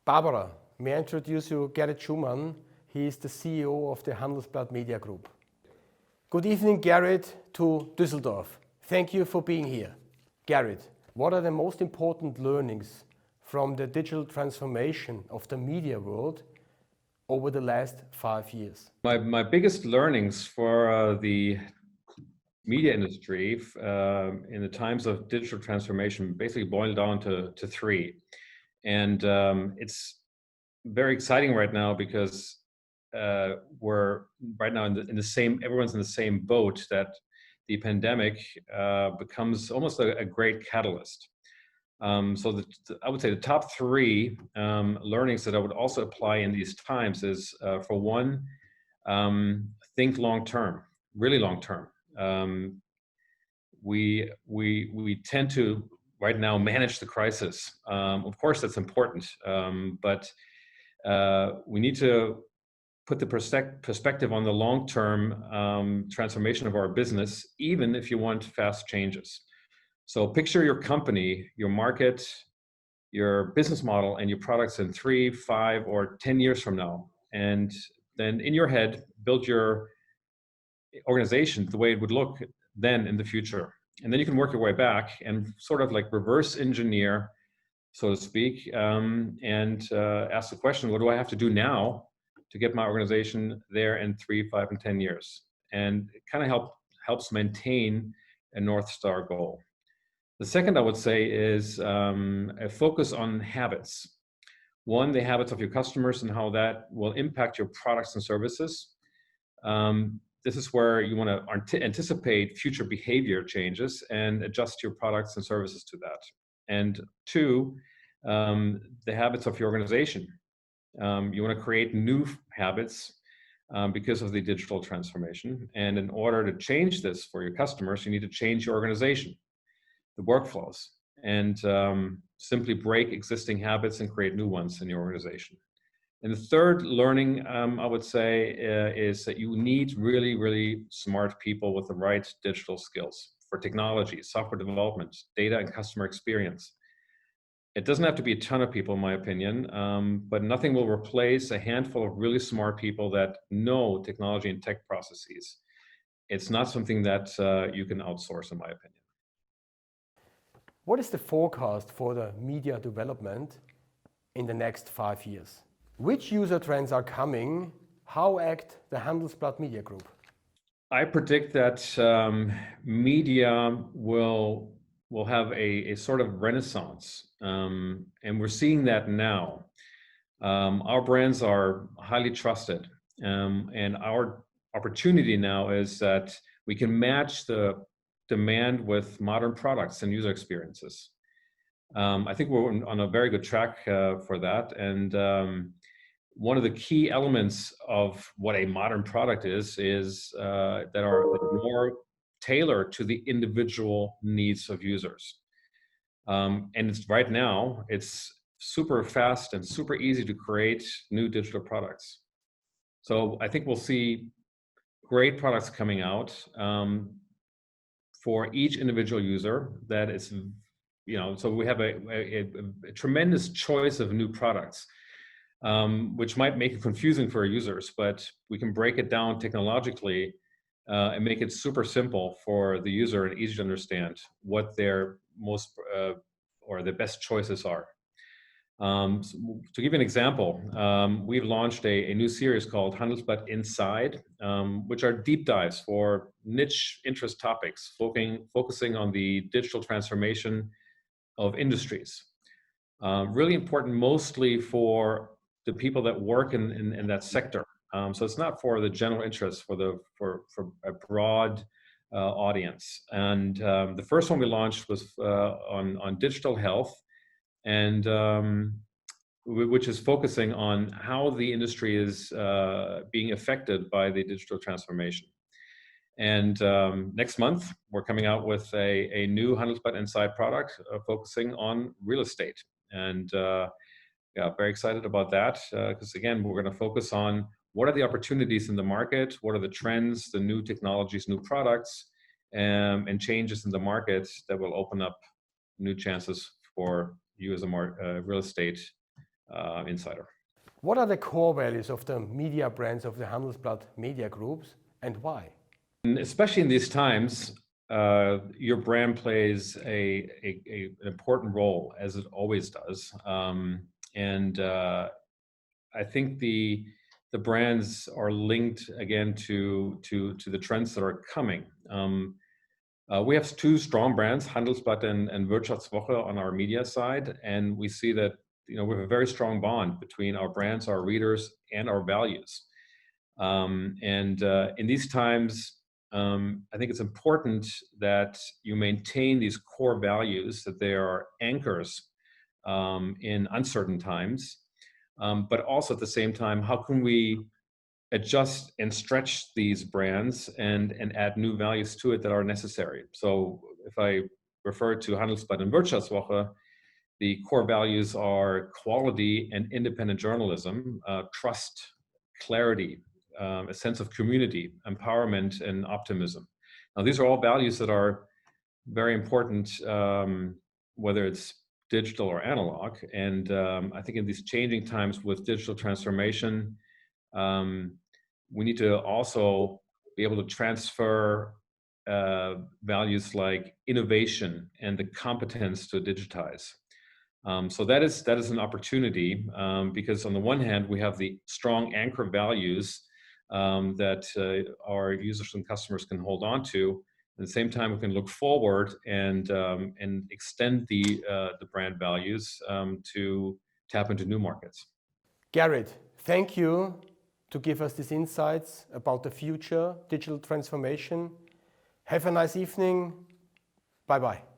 Barbara, may I introduce you Gerrit Schumann. He is the CEO of the Handelsblatt Media Group. Good evening, Gerrit, to Düsseldorf. Thank you for being here. Gerrit, what are the most important learnings from the digital transformation of the media world over the last 5 years? My biggest learnings for the media industry in the times of digital transformation basically boil down to three. And it's very exciting right now because we're right now in the same, everyone's in the same boat, that the pandemic becomes almost a great catalyst. So I would say the top three learnings that I would also apply in these times is, for one, think long term, really long term. We tend to right now manage the crisis. Of course, that's important, but we need to put the perspective on the long-term transformation of our business, even if you want fast changes. So picture your company, your market, your business model, and your products in 3, 5, or 10 years from now. And then in your head, build your organization the way it would look then in the future. And then you can work your way back and sort of like reverse engineer, so to speak, and ask the question, what do I have to do now to get my organization there in 3, 5, and 10 years? And it kind of helps maintain a North Star goal. The second, I would say, is a focus on habits. One, the habits of your customers and how that will impact your products and services. This is where you want to anticipate future behavior changes and adjust your products and services to that. And two, the habits of your organization. You want to create new habits because of the digital transformation. And in order to change this for your customers, you need to change your organization, the workflows, and simply break existing habits and create new ones in your organization. And the third learning, I would say, is that you need really, really smart people with the right digital skills for technology, software development, data, and customer experience. It doesn't have to be a ton of people, in my opinion, but nothing will replace a handful of really smart people that know technology and tech processes. It's not something that you can outsource, in my opinion. What is the forecast for the media development in the next 5 years? Which user trends are coming? How act the Handelsblatt Media Group? I predict that media will have a sort of renaissance, and we're seeing that now. Our brands are highly trusted, and our opportunity now is that we can match the demand with modern products and user experiences. I think we're on a very good track for that, and one of the key elements of what a modern product is that are more tailored to the individual needs of users. And it's right now, it's super fast and super easy to create new digital products. So I think we'll see great products coming out for each individual user that is, so we have a tremendous choice of new products. Which might make it confusing for our users, but we can break it down technologically and make it super simple for the user and easy to understand what their most or their best choices are. So to give you an example, we've launched a new series called Handelsblatt Inside, which are deep dives for niche interest topics, focusing on the digital transformation of industries. Really important mostly for the people that work in that sector. So it's not for the general interest, for a broad audience. And the first one we launched was on digital health, and which is focusing on how the industry is being affected by the digital transformation. And next month, we're coming out with a new Handelsblatt Inside product focusing on real estate. And yeah, very excited about that, because again, we're going to focus on what are the opportunities in the market, what are the trends, the new technologies, new products, and changes in the market that will open up new chances for you as a real estate insider. What are the core values of the media brands of the Handelsblatt media groups and why? And especially in these times, your brand plays an important role, as it always does. I think the brands are linked again to the trends that are coming. We have two strong brands, Handelsblatt and Wirtschaftswoche on our media side, and we see that we have a very strong bond between our brands, our readers, and our values. In these times, I think it's important that you maintain these core values, that they are anchors in uncertain times, but also at the same time, how can we adjust and stretch these brands and add new values to it that are necessary. So if I refer to Handelsblatt and Wirtschaftswoche, the core values are quality and independent journalism, trust, clarity, a sense of community, empowerment, and optimism. Now, these are all values that are very important, whether it's digital or analog. And I think in these changing times with digital transformation, we need to also be able to transfer values like innovation and the competence to digitize. So that is an opportunity because on the one hand, we have the strong anchor values that our users and customers can hold on to. At the same time, we can look forward and extend the brand values to tap into new markets. Gerrit, thank you to give us these insights about the future digital transformation. Have a nice evening. Bye-bye.